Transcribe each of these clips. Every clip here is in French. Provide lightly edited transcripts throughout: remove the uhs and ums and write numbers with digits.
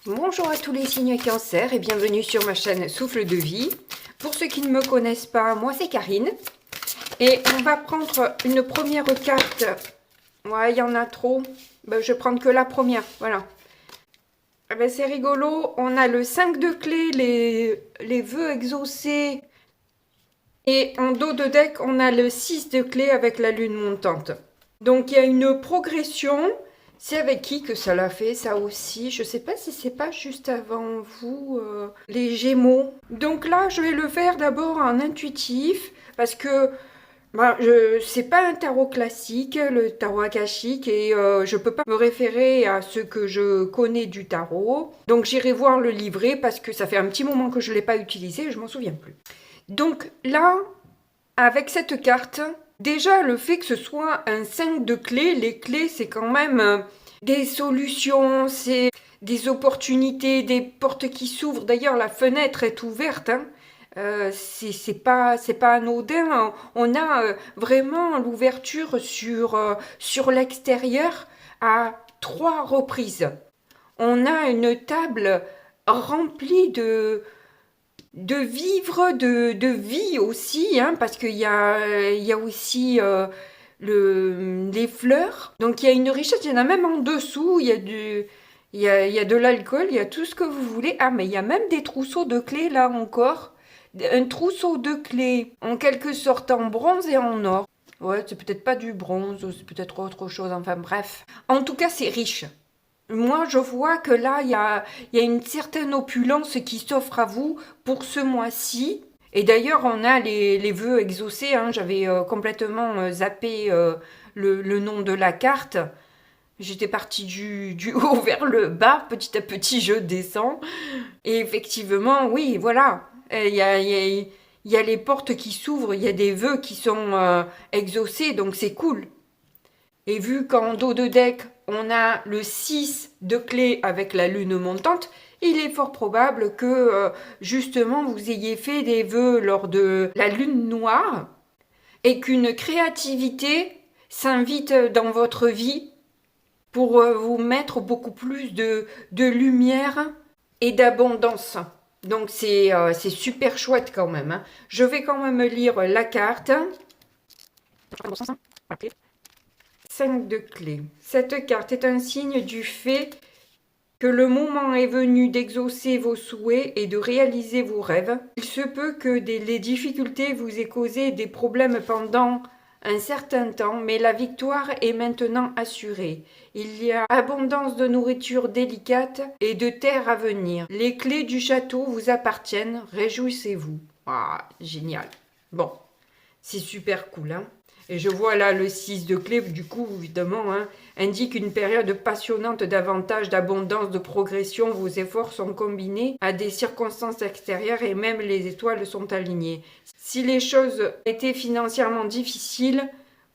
Bonjour à tous les signes Cancer et bienvenue sur ma chaîne Souffle de Vie. Pour ceux qui ne me connaissent pas, moi c'est Karine. Et on va prendre une première carte. Ouais, il y en a trop. Ben, je vais prendre que la première, voilà. Ben, c'est rigolo, on a le 5 de clés, les vœux exaucés. Et en dos de deck, on a le 6 de clés avec la lune montante. Donc il y a une progression. C'est avec qui que ça l'a fait, ça aussi? Je sais pas si c'est pas juste avant vous, les Gémeaux. Donc là, je vais le faire d'abord en intuitif, parce que c'est pas un tarot classique, le tarot akashique, et je peux pas me référer à ce que je connais du tarot. Donc j'irai voir le livret, parce que ça fait un petit moment que je l'ai pas utilisé, je m'en souviens plus. Donc là, avec cette carte, déjà le fait que ce soit un 5 de clés, les clés c'est quand même des solutions, c'est des opportunités, des portes qui s'ouvrent. D'ailleurs la fenêtre est ouverte, hein. C'est pas anodin. On a vraiment l'ouverture sur l'extérieur à 3 reprises. On a une table remplie de vivre, de vie aussi, hein, parce qu'il y a aussi les fleurs. Donc il y a une richesse, il y en a même en dessous, il y a de l'alcool, il y a tout ce que vous voulez. Ah, mais il y a même des trousseaux de clés là encore. Un trousseau de clés, en quelque sorte en bronze et en or. Ouais, c'est peut-être pas du bronze, c'est peut-être autre chose, enfin bref. En tout cas, c'est riche. Moi, je vois que là, il y a une certaine opulence qui s'offre à vous pour ce mois-ci. Et d'ailleurs, on a les vœux exaucés, hein. J'avais complètement zappé le nom de la carte. J'étais partie du haut vers le bas. Petit à petit, je descends. Et effectivement, oui, voilà. Il y a les portes qui s'ouvrent, il y a des vœux qui sont exaucés, donc c'est cool. Et vu qu'en dos de deck, on a le 6 de clés avec la lune montante, il est fort probable que justement vous ayez fait des vœux lors de la lune noire et qu'une créativité s'invite dans votre vie pour vous mettre beaucoup plus de lumière et d'abondance. Donc c'est super chouette quand même, hein. Je vais quand même lire la carte. 5 de clés. Cette carte est un signe du fait que le moment est venu d'exaucer vos souhaits et de réaliser vos rêves. Il se peut que les difficultés vous aient causé des problèmes pendant un certain temps, mais la victoire est maintenant assurée. Il y a abondance de nourriture délicate et de terre à venir. Les clés du château vous appartiennent, réjouissez-vous. Ah, génial. Bon, c'est super cool, hein. Et je vois là le 6 de clé, du coup, évidemment, hein, indique une période passionnante d'avantages, d'abondance, de progression. Vos efforts sont combinés à des circonstances extérieures et même les étoiles sont alignées. Si les choses étaient financièrement difficiles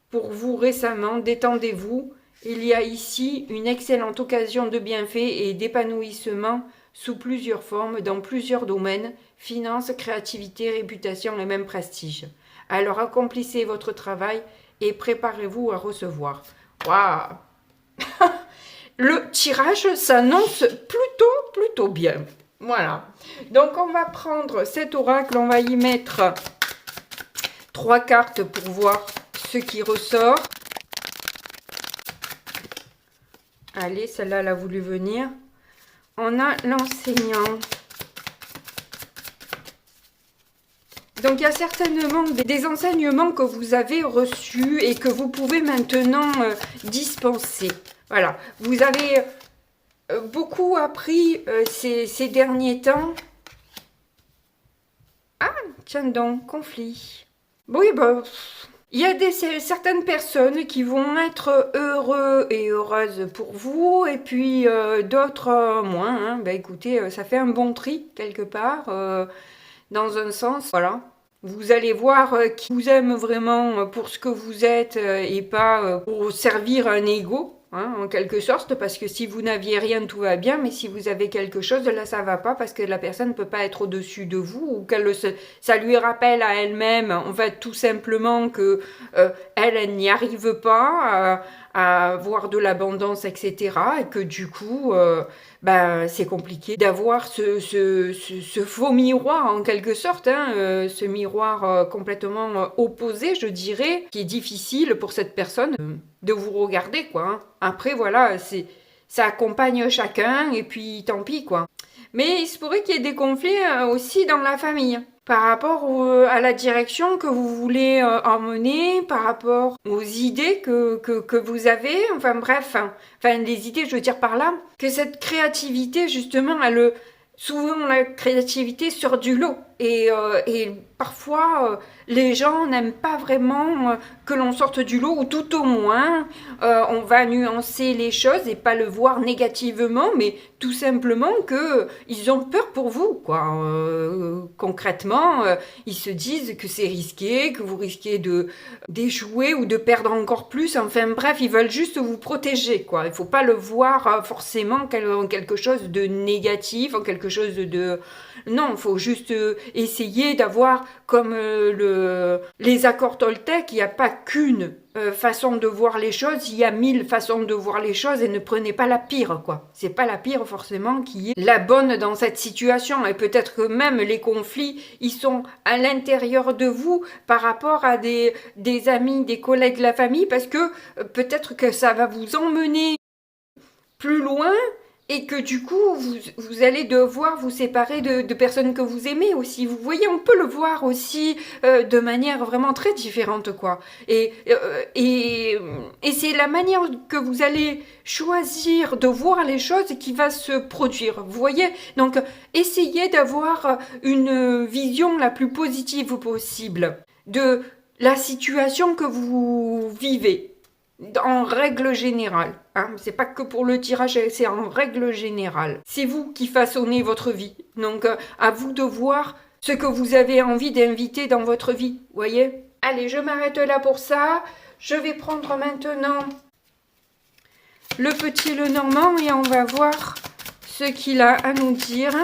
pour vous récemment, détendez-vous. Il y a ici une excellente occasion de bienfaits et d'épanouissement sous plusieurs formes, dans plusieurs domaines, finances, créativité, réputation et même prestige. Alors accomplissez votre travail et préparez-vous à recevoir. Waouh! Le tirage s'annonce plutôt bien. Voilà. Donc on va prendre cet oracle, on va y mettre 3 cartes pour voir ce qui ressort. Allez, celle-là, elle a voulu venir. On a l'enseignant. Donc il y a certainement des enseignements que vous avez reçus et que vous pouvez maintenant dispenser. Voilà, vous avez beaucoup appris ces derniers temps. Ah, tiens donc, conflit. Oui, bah, il y a certaines personnes qui vont être heureux et heureuses pour vous, et puis d'autres moins, hein. Bah écoutez, ça fait un bon tri quelque part, dans un sens, voilà. Vous allez voir qui vous aime vraiment pour ce que vous êtes et pas pour servir un ego, hein, en quelque sorte, parce que si vous n'aviez rien, tout va bien, mais si vous avez quelque chose, là, ça va pas, parce que la personne ne peut pas être au-dessus de vous, ou ça lui rappelle à elle-même, en fait, tout simplement que elle n'y arrive pas à avoir de l'abondance, etc. Et que du coup, c'est compliqué d'avoir ce faux miroir en quelque sorte, hein, ce miroir complètement opposé, je dirais, qui est difficile pour cette personne de vous regarder, quoi. Hein. Après, voilà, ça accompagne chacun et puis tant pis, quoi. Mais il se pourrait qu'il y ait des conflits aussi dans la famille par rapport à la direction que vous voulez emmener, par rapport aux idées que vous avez, enfin bref, enfin les idées, je veux dire par là, que cette créativité, justement, souvent la créativité sort du lot. Et parfois, les gens n'aiment pas vraiment que l'on sorte du lot, ou tout au moins, on va nuancer les choses et pas le voir négativement, mais tout simplement qu'ils ont peur pour vous, quoi. Concrètement, ils se disent que c'est risqué, que vous risquez d'échouer ou de perdre encore plus. Enfin bref, ils veulent juste vous protéger, quoi. Il faut pas le voir forcément en quelque chose de négatif, en quelque chose de... Non, il faut juste essayer d'avoir comme les accords Toltec, il n'y a pas qu'une façon de voir les choses, il y a 1000 façons de voir les choses et ne prenez pas la pire, quoi. C'est pas la pire forcément qui est la bonne dans cette situation, et peut-être que même les conflits, ils sont à l'intérieur de vous par rapport à des amis, des collègues, la famille, parce que peut-être que ça va vous emmener plus loin et que du coup, vous allez devoir vous séparer de personnes que vous aimez aussi. Vous voyez, on peut le voir aussi de manière vraiment très différente, quoi. Et c'est la manière que vous allez choisir de voir les choses qui va se produire. Vous voyez? Donc, essayez d'avoir une vision la plus positive possible de la situation que vous vivez. En règle générale, hein, c'est pas que pour le tirage, c'est en règle générale. C'est vous qui façonnez votre vie, donc à vous de voir ce que vous avez envie d'inviter dans votre vie, voyez. Allez, je m'arrête là pour ça. Je vais prendre maintenant le petit Lenormand et on va voir ce qu'il a à nous dire.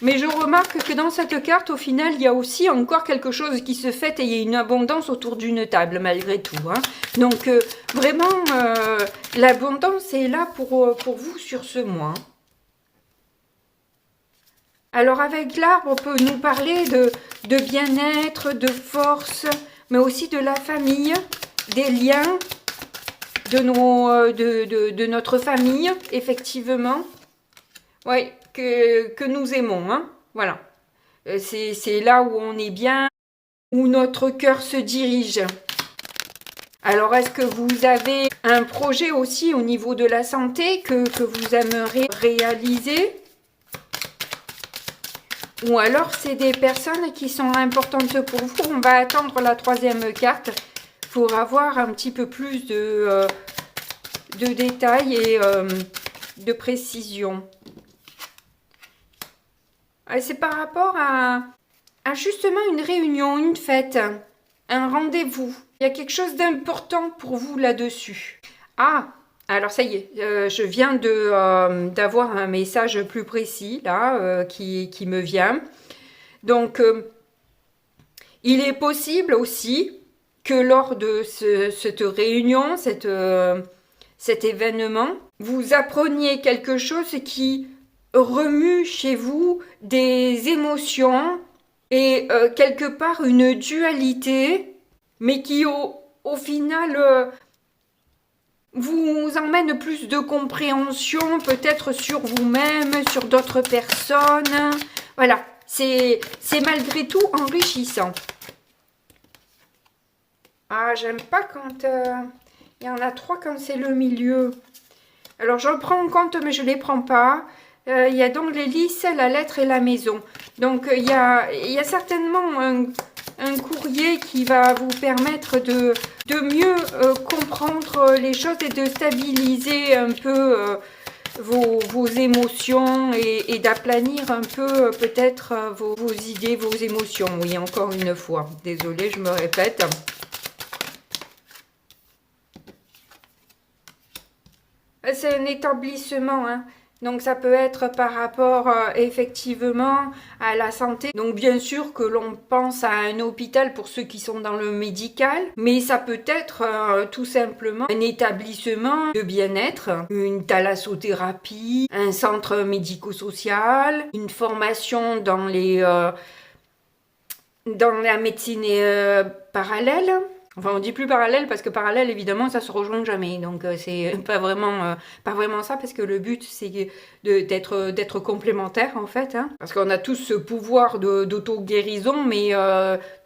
Mais je remarque que dans cette carte, au final, il y a aussi encore quelque chose qui se fait et il y a une abondance autour d'une table, malgré tout. Hein. Donc, vraiment, l'abondance est là pour vous sur ce mois. Alors, avec l'arbre, on peut nous parler de bien-être, de force, mais aussi de la famille, des liens de notre famille, effectivement. Oui. Que nous aimons, hein. Voilà. C'est là où on est bien, où notre cœur se dirige. Alors, est-ce que vous avez un projet aussi au niveau de la santé que vous aimeriez réaliser? Ou alors, c'est des personnes qui sont importantes pour vous. On va attendre la troisième carte pour avoir un petit peu plus de détails et de précision. C'est par rapport à justement une réunion, une fête, un rendez-vous. Il y a quelque chose d'important pour vous là-dessus. Ah, alors ça y est, je viens d'avoir un message plus précis là qui me vient. Donc, il est possible aussi que lors de cette réunion, cet événement, vous appreniez quelque chose qui remue chez vous des émotions et quelque part une dualité, mais qui au final vous emmène plus de compréhension peut-être sur vous-même, sur d'autres personnes. Voilà, c'est malgré tout enrichissant. Ah, j'aime pas quand il y en a 3 quand c'est le milieu. Alors je le prends en compte mais je les prends pas. Il y a donc l'hélice, la lettre et la maison. Donc il y a certainement un courrier qui va vous permettre de mieux comprendre les choses et de stabiliser un peu vos émotions et d'aplanir un peu peut-être vos idées, vos émotions. Oui, encore une fois. Désolée, je me répète. C'est un établissement, hein. Donc ça peut être par rapport effectivement à la santé. Donc bien sûr que l'on pense à un hôpital pour ceux qui sont dans le médical, mais ça peut être tout simplement un établissement de bien-être, une thalassothérapie, un centre médico-social, une formation dans la médecine parallèle. Enfin, on dit plus parallèle parce que parallèle, évidemment, ça se rejoint jamais. Donc, c'est pas vraiment ça parce que le but, c'est d'être complémentaire, en fait. Hein. Parce qu'on a tous ce pouvoir d'auto-guérison, mais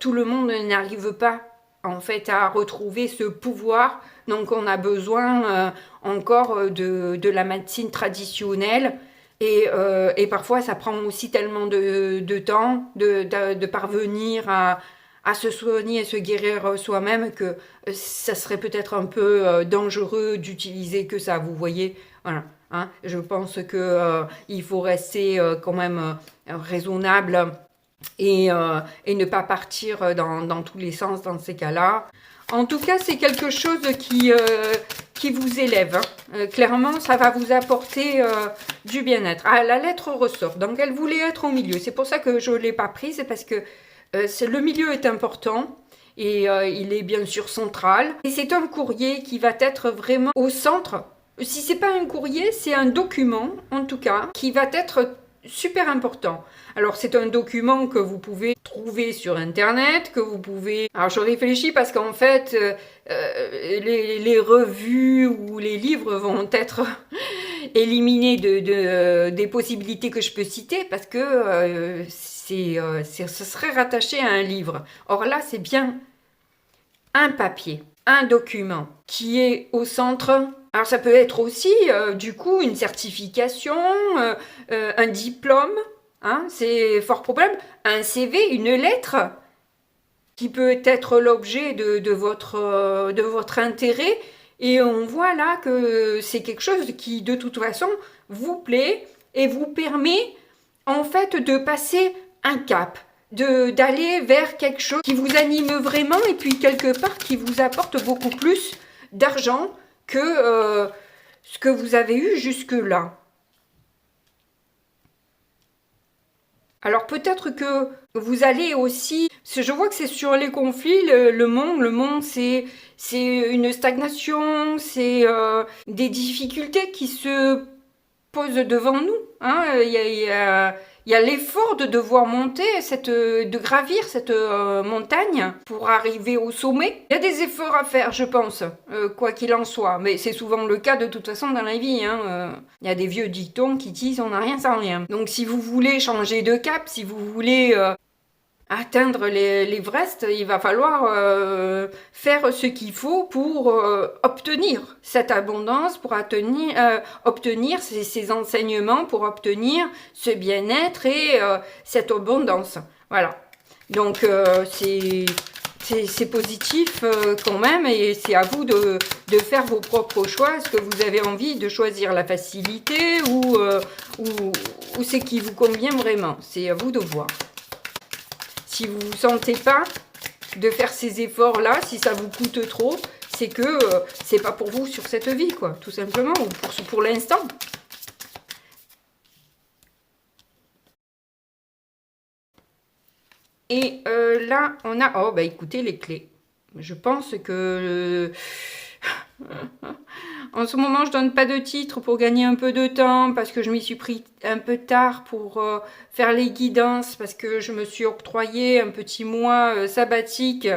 tout le monde n'arrive pas, en fait, à retrouver ce pouvoir. Donc, on a besoin encore de la médecine traditionnelle. Et parfois, ça prend aussi tellement de temps de parvenir à se soigner et se guérir soi-même que ça serait peut-être un peu dangereux d'utiliser que ça, vous voyez. Voilà. Hein, je pense que il faut rester quand même raisonnable et ne pas partir dans tous les sens dans ces cas-là. En tout cas, c'est quelque chose qui vous élève. Hein. Clairement, ça va vous apporter du bien-être. Ah, la lettre ressort. Donc, elle voulait être au milieu. C'est pour ça que je ne l'ai pas prise. C'est parce que le milieu est important. Et il est bien sûr central. Et c'est un courrier qui va être vraiment au centre. Si c'est pas un courrier, c'est un document, en tout cas, qui va être super important. Alors c'est un document que vous pouvez trouver sur internet, que vous pouvez... Alors je réfléchis parce qu'en fait les revues ou les livres vont être éliminés des possibilités que je peux citer parce que ce serait rattaché à un livre. Or là c'est bien un papier, un document qui est au centre. Alors ça peut être aussi du coup une certification, un diplôme, hein, c'est fort probable, un CV, une lettre qui peut être l'objet de votre intérêt. Et on voit là que c'est quelque chose qui de toute façon vous plaît et vous permet en fait de passer un cap, d'aller vers quelque chose qui vous anime vraiment et puis quelque part qui vous apporte beaucoup plus d'argent que ce que vous avez eu jusque-là. Alors peut-être que vous allez aussi, je vois que c'est sur les conflits, le monde c'est une stagnation, c'est des difficultés qui se posent devant nous. Hein. Il y a l'effort de devoir monter, de gravir cette montagne pour arriver au sommet. Il y a des efforts à faire, je pense, quoi qu'il en soit. Mais c'est souvent le cas de toute façon dans la vie. Hein. Il y a des vieux dictons qui disent on n'a rien sans rien. Donc si vous voulez changer de cap, si vous voulez atteindre l'Everest, il va falloir faire ce qu'il faut pour obtenir cette abondance, pour obtenir ces enseignements, pour obtenir ce bien-être et cette abondance. Voilà. Donc c'est positif quand même et c'est à vous de faire vos propres choix. Est-ce que vous avez envie de choisir la facilité ou ce qui vous convient vraiment? C'est à vous de voir. Si vous ne sentez pas de faire ces efforts-là, si ça vous coûte trop, c'est que c'est pas pour vous sur cette vie, quoi, tout simplement, ou pour l'instant. Et là, on a... Oh, bah écoutez, les clés. Je pense que... En ce moment, je donne pas de titre pour gagner un peu de temps parce que je m'y suis pris un peu tard pour faire les guidances parce que je me suis octroyé un petit mois sabbatique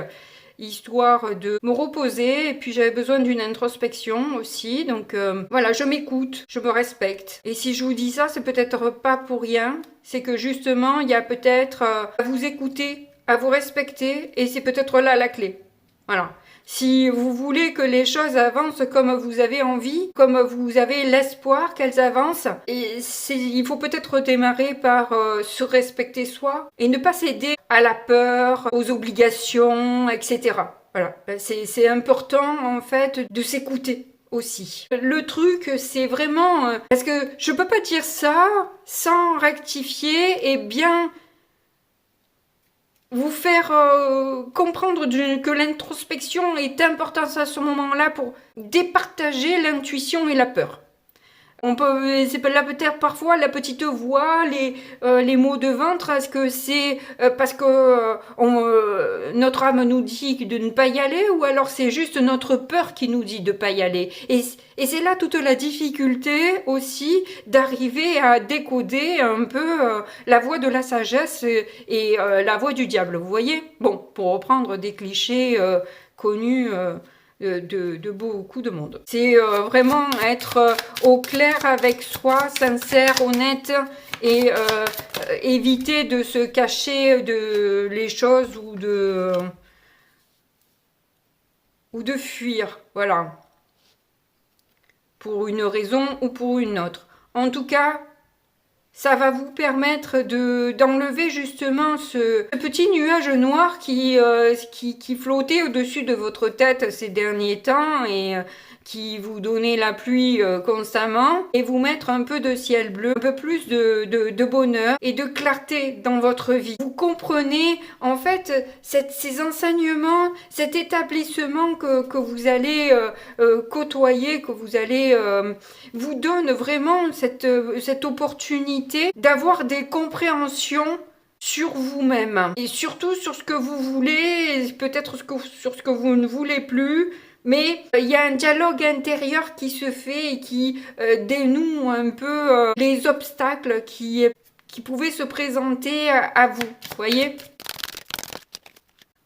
histoire de me reposer et puis j'avais besoin d'une introspection aussi. Donc voilà, je m'écoute, je me respecte. Et si je vous dis ça, c'est peut-être pas pour rien. C'est que justement, il y a peut-être à vous écouter, à vous respecter et c'est peut-être là la clé. Voilà. Si vous voulez que les choses avancent comme vous avez envie, comme vous avez l'espoir qu'elles avancent, il faut peut-être démarrer par se respecter soi et ne pas céder à la peur, aux obligations, etc. Voilà, c'est important en fait de s'écouter aussi. Le truc, c'est vraiment... parce que je peux pas dire ça sans rectifier et bien... vous faire comprendre que l'introspection est importante à ce moment-là pour départager l'intuition et la peur. On peut, c'est là peut-être parfois la petite voix, les maux de ventre. Est-ce que c'est parce que notre âme nous dit de ne pas y aller, ou alors c'est juste notre peur qui nous dit de ne pas y aller? Et c'est là toute la difficulté aussi d'arriver à décoder un peu la voix de la sagesse et la voix du diable, vous voyez? Bon, pour reprendre des clichés connus de beaucoup de monde. C'est vraiment être au clair avec soi, sincère, honnête, et éviter de se cacher de les choses ou de fuir, voilà, pour une raison ou pour une autre. En tout cas, ça va vous permettre d'enlever justement ce petit nuage noir qui flottait au-dessus de votre tête ces derniers temps et qui vous donnait la pluie constamment, et vous mettre un peu de ciel bleu, un peu plus de bonheur et de clarté dans votre vie. Vous comprenez en fait ces enseignements, cet établissement que vous allez côtoyer, que vous allez vous donne vraiment cette opportunité d'avoir des compréhensions sur vous-même et surtout sur ce que vous voulez, peut-être sur ce que vous ne voulez plus. Mais il y a un dialogue intérieur qui se fait et qui dénoue un peu les obstacles qui pouvaient se présenter à vous, voyez.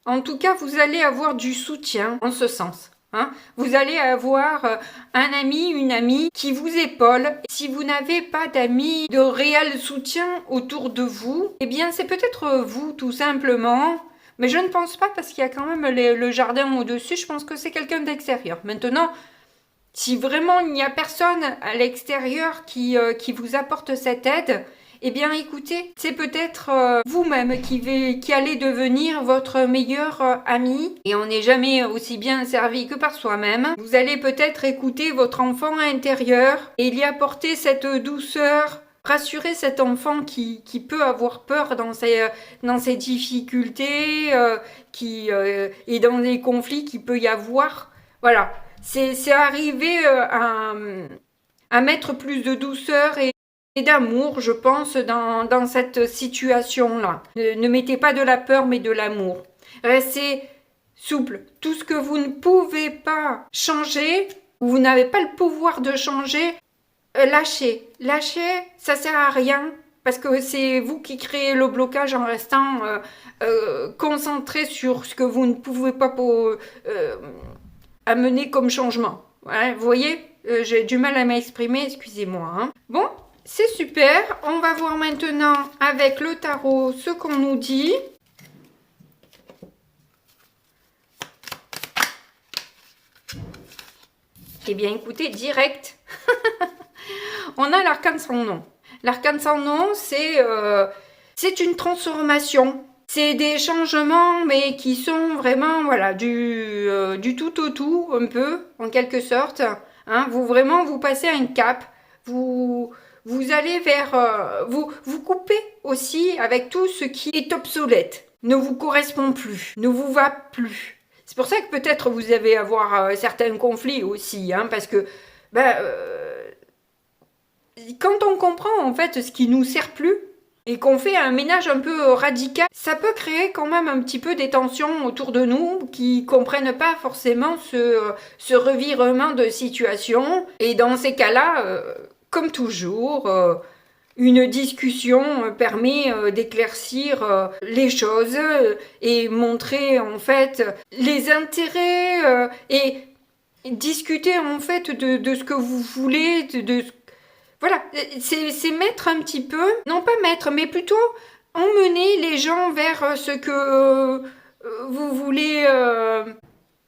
En tout cas, vous allez avoir du soutien en ce sens. Hein. Vous allez avoir un ami, une amie qui vous épaule. Si vous n'avez pas d'amis de réel soutien autour de vous, eh bien c'est peut-être vous tout simplement. Mais je ne pense pas, parce qu'il y a quand même le jardin au-dessus. Je pense que c'est quelqu'un d'extérieur. Maintenant, si vraiment il n'y a personne à l'extérieur qui vous apporte cette aide, eh bien écoutez, c'est peut-être vous-même qui allez devenir votre meilleur ami. Et on n'est jamais aussi bien servi que par soi-même. Vous allez peut-être écouter votre enfant intérieur et lui apporter cette douceur, rassurer cet enfant qui peut avoir peur dans ses difficultés et dans les conflits qu'il peut y avoir. Voilà, c'est arriver à mettre plus de douceur et d'amour, je pense, dans cette situation-là. Ne mettez pas de la peur, mais de l'amour. Restez souple. Tout ce que vous ne pouvez pas changer, ou vous n'avez pas le pouvoir de changer, lâchez, ça sert à rien, parce que c'est vous qui créez le blocage en restant concentré sur ce que vous ne pouvez pas amener comme changement. Ouais, vous voyez, j'ai du mal à m'exprimer, excusez-moi. Hein. Bon, c'est super, on va voir maintenant avec le tarot ce qu'on nous dit. Eh bien, écoutez, direct. On a l'arcane sans nom. L'arcane sans nom, c'est une transformation. C'est des changements, mais qui sont vraiment, voilà, du tout au tout, un peu, en quelque sorte. Hein, vous passez à un cap. Vous allez vers... vous coupez aussi avec tout ce qui est obsolète. Ne vous correspond plus. Ne vous va plus. C'est pour ça que peut-être vous allez avoir certains conflits aussi. Hein, parce que... quand on comprend en fait ce qui nous sert plus et qu'on fait un ménage un peu radical, ça peut créer quand même un petit peu des tensions autour de nous qui comprennent pas forcément ce revirement de situation. Et dans ces cas-là, comme toujours, une discussion permet d'éclaircir les choses et montrer en fait les intérêts et discuter en fait de ce que vous voulez, voilà, c'est mettre un petit peu, non pas mettre, mais plutôt emmener les gens vers ce que vous voulez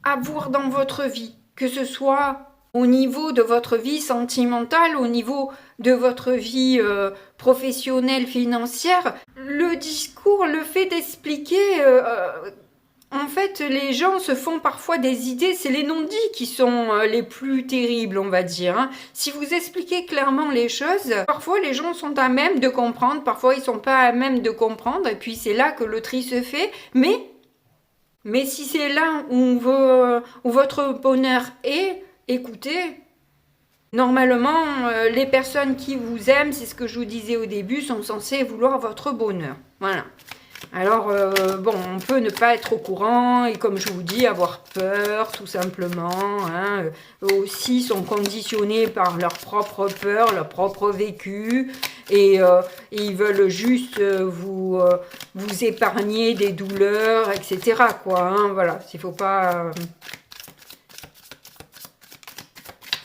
avoir dans votre vie. Que ce soit au niveau de votre vie sentimentale, au niveau de votre vie professionnelle, financière. Le discours, le fait d'expliquer... en fait, les gens se font parfois des idées, c'est les non-dits qui sont les plus terribles, on va dire. Hein. Si vous expliquez clairement les choses, parfois les gens sont à même de comprendre, parfois ils sont pas à même de comprendre, et puis c'est là que le tri se fait. Mais si c'est là où votre bonheur est, écoutez, Normalement, les personnes qui vous aiment, c'est ce que je vous disais au début, sont censées vouloir votre bonheur. Voilà. Alors, bon, on peut ne pas être au courant et comme je vous dis, avoir peur, tout simplement. Hein. Eux aussi sont conditionnés par leur propre peur, leur propre vécu. Et ils veulent juste vous épargner des douleurs, etc. Quoi, hein. Voilà, il faut pas...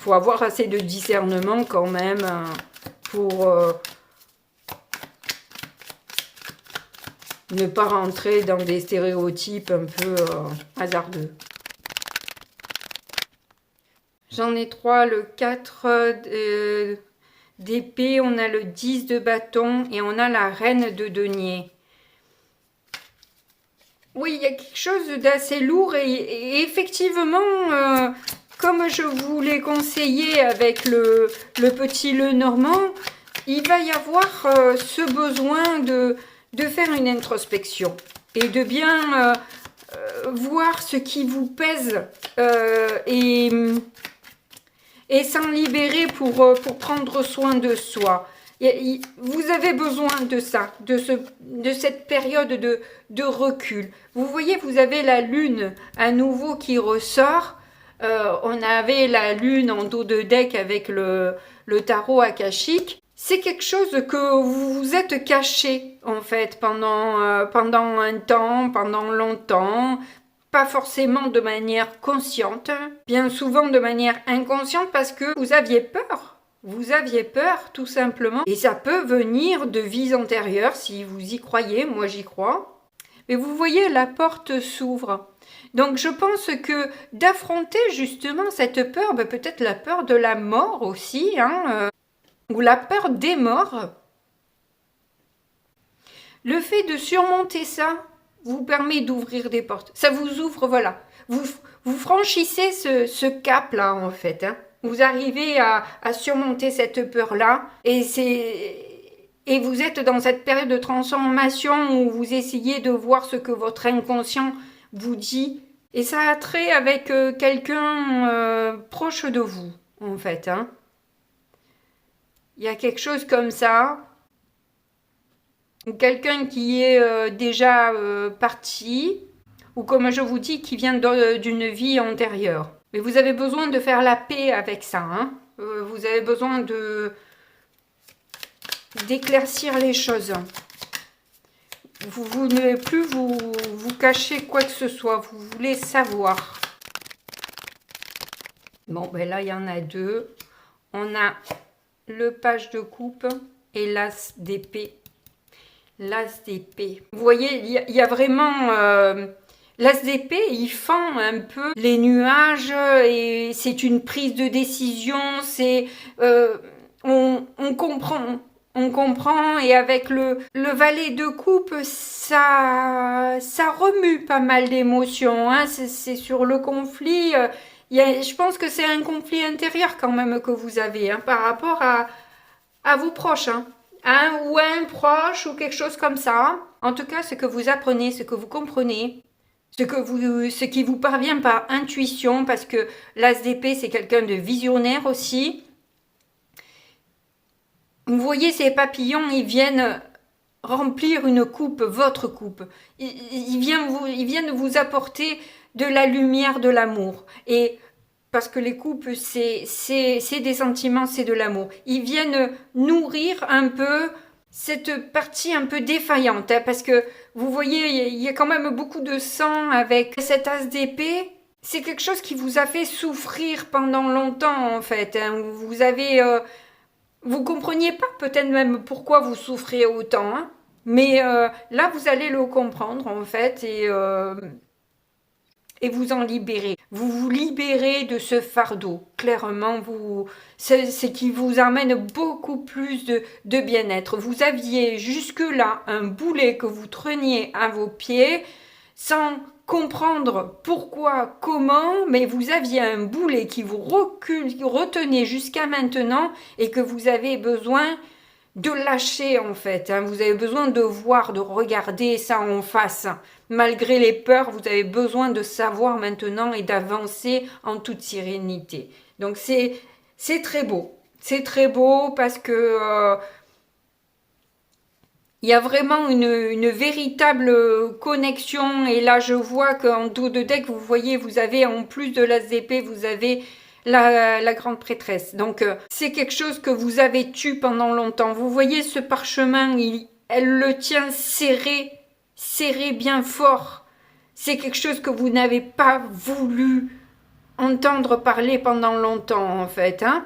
faut avoir assez de discernement quand même pour ne pas rentrer dans des stéréotypes un peu hasardeux. J'en ai 3, le 4 d'épée, on a le 10 de bâton et on a la reine de denier. Oui, il y a quelque chose d'assez lourd et effectivement, comme je vous l'ai conseillé avec le petit le normand, il va y avoir ce besoin de faire une introspection et de bien voir ce qui vous pèse et s'en libérer pour prendre soin de soi. Vous avez besoin de ça, de cette période de recul. Vous voyez, vous avez la lune à nouveau qui ressort. On avait la lune en dos de deck avec le tarot akashique. C'est quelque chose que vous vous êtes caché en fait pendant un temps, pendant longtemps. Pas forcément de manière consciente, bien souvent de manière inconsciente parce que vous aviez peur. Vous aviez peur tout simplement. Et ça peut venir de vies antérieures si vous y croyez, moi j'y crois. Mais vous voyez, la porte s'ouvre. Donc je pense que d'affronter justement cette peur, peut-être la peur de la mort aussi, hein, ou la peur des morts, le fait de surmonter ça vous permet d'ouvrir des portes. Ça vous ouvre, voilà. Vous franchissez ce cap-là, en fait. Hein. Vous arrivez à surmonter cette peur-là. Et vous êtes dans cette période de transformation où vous essayez de voir ce que votre inconscient vous dit. Et ça a trait avec quelqu'un proche de vous, en fait. Hein. Il y a quelque chose comme ça. Quelqu'un qui est déjà parti, ou comme je vous dis, qui vient d'une vie antérieure. Mais vous avez besoin de faire la paix avec ça. Hein. Vous avez besoin d'éclaircir les choses. Vous ne voulez plus vous cacher quoi que ce soit. Vous voulez savoir. Bon, ben là, il y en a 2. On a le page de coupe et l'as d'épée. L'as d'épée. Vous voyez, il y a vraiment... l'as d'épée, il fend un peu les nuages et c'est une prise de décision. C'est on comprend et avec le valet de coupe, ça remue pas mal d'émotions. Hein, c'est sur le conflit. Je pense que c'est un conflit intérieur quand même que vous avez hein, par rapport à vos proches. Hein. Ou un proche ou quelque chose comme ça. En tout cas, ce que vous apprenez, ce que vous comprenez, ce qui vous parvient par intuition, parce que l'as d'épée, c'est quelqu'un de visionnaire aussi. Vous voyez ces papillons, ils viennent remplir une coupe, votre coupe. Ils viennent vous apporter de la lumière, de l'amour. Et parce que les coupes, c'est des sentiments, c'est de l'amour. Ils viennent nourrir un peu cette partie un peu défaillante. Hein, parce que, vous voyez, il y a quand même beaucoup de sang avec cet as d'épée. C'est quelque chose qui vous a fait souffrir pendant longtemps, en fait. Hein. Vous avez... vous compreniez pas peut-être même pourquoi vous souffrez autant. Hein. Mais là, vous allez le comprendre, en fait, et vous en libérer. Vous vous libérez de ce fardeau. Clairement, c'est qui vous amène beaucoup plus de bien-être. Vous aviez jusque-là un boulet que vous treniez à vos pieds sans comprendre pourquoi, comment, mais vous aviez un boulet qui vous retenait jusqu'à maintenant et que vous avez besoin de lâcher en fait. Hein. Vous avez besoin de voir, de regarder ça en face. Malgré les peurs, vous avez besoin de savoir maintenant et d'avancer en toute sérénité. Donc c'est c'est très beau. C'est très beau parce que il y a vraiment une véritable connexion. Et là, je vois qu'en dos de deck, vous voyez, vous avez en plus de l'as d'épée, vous avez la grande prêtresse. Donc, c'est quelque chose que vous avez tu pendant longtemps. Vous voyez ce parchemin, elle le tient serré, serré bien fort. C'est quelque chose que vous n'avez pas voulu entendre parler pendant longtemps, en fait. Hein.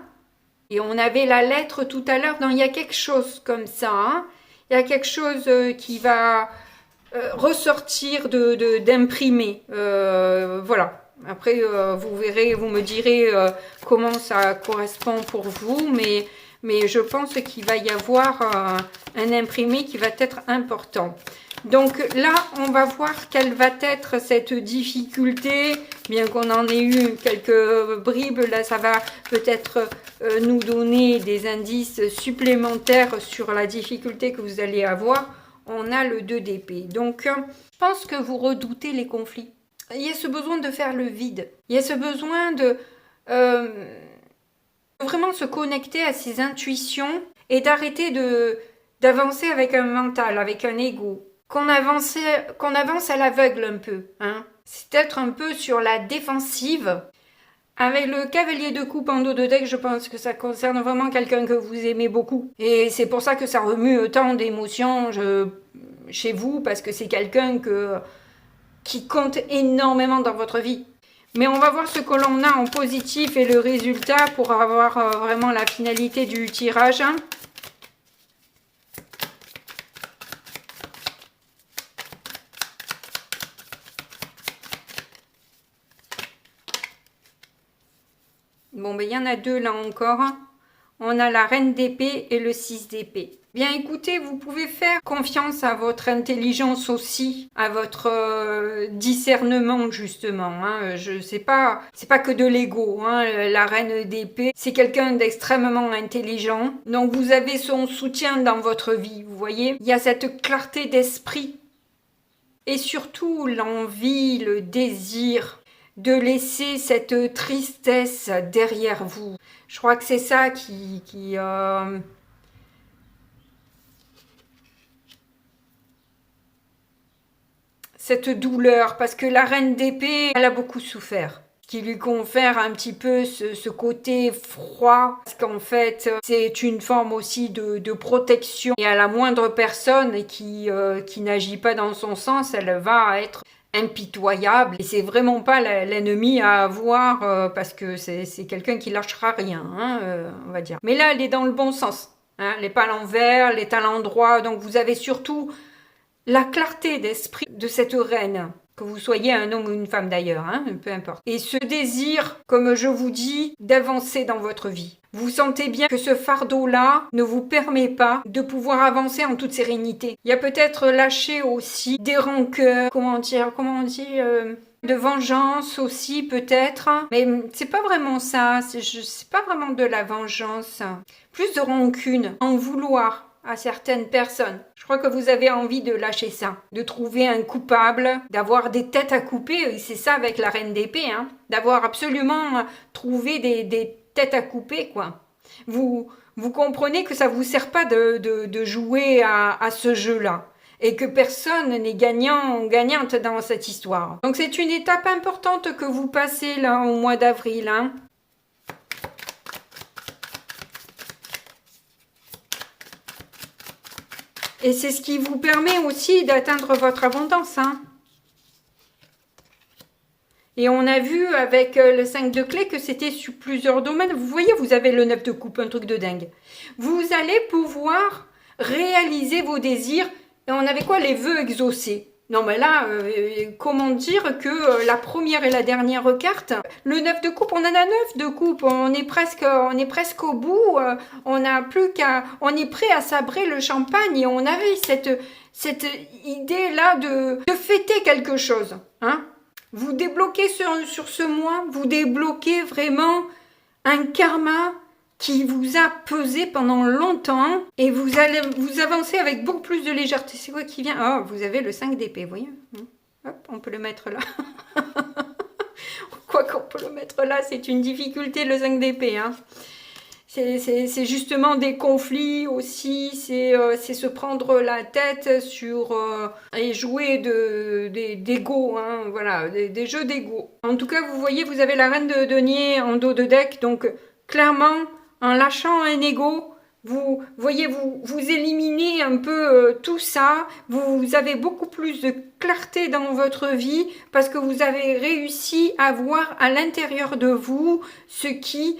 Et on avait la lettre tout à l'heure. Non, il y a quelque chose comme ça. Hein. Il y a quelque chose qui va ressortir d'imprimer. Voilà. Après, vous verrez, vous me direz comment ça correspond pour vous, mais je pense qu'il va y avoir un imprimé qui va être important. Donc là, on va voir quelle va être cette difficulté, bien qu'on en ait eu quelques bribes, là ça va peut-être nous donner des indices supplémentaires sur la difficulté que vous allez avoir. On a le 2 d'épée. Donc, je pense que vous redoutez les conflits. Il y a ce besoin de faire le vide. Il y a ce besoin de vraiment se connecter à ses intuitions et d'arrêter d'avancer avec un mental, avec un ego. Qu'on avance à l'aveugle un peu. Hein. C'est être un peu sur la défensive. Avec le cavalier de coupe en dos de deck, je pense que ça concerne vraiment quelqu'un que vous aimez beaucoup. Et c'est pour ça que ça remue autant d'émotions chez vous, parce que c'est quelqu'un qui compte énormément dans votre vie. Mais on va voir ce que l'on a en positif et le résultat pour avoir vraiment la finalité du tirage. Bon, ben il y en a deux là encore. On a la reine d'épée et le 6 d'épée. Bien écoutez, vous pouvez faire confiance à votre intelligence aussi, à votre discernement justement. Hein. C'est pas que de l'ego. Hein. La reine d'épée, c'est quelqu'un d'extrêmement intelligent. Donc vous avez son soutien dans votre vie, vous voyez. Il y a cette clarté d'esprit et surtout l'envie, le désir de laisser cette tristesse derrière vous. Je crois que c'est ça cette douleur, parce que la reine d'épée, elle a beaucoup souffert, qui lui confère un petit peu ce côté froid, parce qu'en fait, c'est une forme aussi de protection. Et à la moindre personne qui n'agit pas dans son sens, elle va être impitoyable. Et c'est vraiment pas l'ennemi à avoir, parce que c'est quelqu'un qui lâchera rien, hein, on va dire. Mais là, elle est dans le bon sens. Hein, elle n'est pas à l'envers, elle est à l'endroit. Donc vous avez surtout la clarté d'esprit de cette reine, que vous soyez un homme ou une femme d'ailleurs, hein, peu importe. Et ce désir, comme je vous dis, d'avancer dans votre vie. Vous sentez bien que ce fardeau-là ne vous permet pas de pouvoir avancer en toute sérénité. Il y a peut-être lâché aussi des rancœurs, comment on dit, de vengeance aussi peut-être. Mais c'est pas vraiment ça, c'est pas vraiment de la vengeance. Plus de rancune, en vouloir à certaines personnes. Je crois que vous avez envie de lâcher ça, de trouver un coupable, d'avoir des têtes à couper, c'est ça avec la reine d'épée, hein, d'avoir absolument trouvé des têtes à couper, quoi. Vous comprenez que ça vous sert pas de jouer à ce jeu-là et que personne n'est gagnant ou gagnante dans cette histoire. Donc c'est une étape importante que vous passez là au mois d'avril, hein. Et c'est ce qui vous permet aussi d'atteindre votre abondance. Hein. Et on a vu avec le 5 de clé que c'était sur plusieurs domaines. Vous voyez, vous avez le 9 de coupe, un truc de dingue. Vous allez pouvoir réaliser vos désirs. Et on avait quoi? Les vœux exaucés. Non mais là, comment dire que la première et la dernière carte, le 9 de coupe, on en a 9 de coupe, on est presque au bout, on est prêt à sabrer le champagne et on avait cette idée-là de fêter quelque chose. Hein. Vous débloquez sur ce mois, vous débloquez vraiment un karma qui vous a pesé pendant longtemps et vous allez vous avancer avec beaucoup plus de légèreté. C'est quoi qui vient? Oh, vous avez le 5 d'épée, vous voyez? Hop, on peut le mettre là. Quoi qu'on peut le mettre là, c'est une difficulté le 5 d'épée. Hein. c'est justement des conflits aussi, c'est se prendre la tête sur et jouer d'ego, hein, voilà, des jeux d'ego. En tout cas, vous voyez, vous avez la reine de denier en dos de deck, donc clairement, en lâchant un ego, vous voyez, vous éliminez un peu tout ça, vous avez beaucoup plus de clarté dans votre vie parce que vous avez réussi à voir à l'intérieur de vous ce qui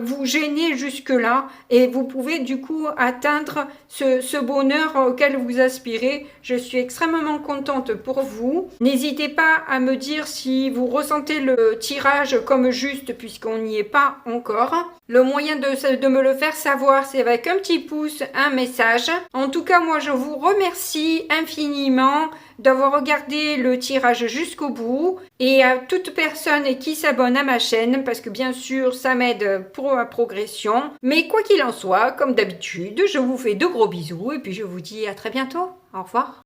vous gênait jusque-là et vous pouvez du coup atteindre ce bonheur auquel vous aspirez. Je suis extrêmement contente pour vous. N'hésitez pas à me dire si vous ressentez le tirage comme juste puisqu'on n'y est pas encore. Le moyen de me le faire savoir, c'est avec un petit pouce, un message. En tout cas, moi, je vous remercie infiniment d'avoir regardé le tirage jusqu'au bout et à toute personne qui s'abonne à ma chaîne parce que bien sûr, ça m'aide pour ma progression. Mais quoi qu'il en soit, comme d'habitude, je vous fais de gros bisous et puis je vous dis à très bientôt. Au revoir.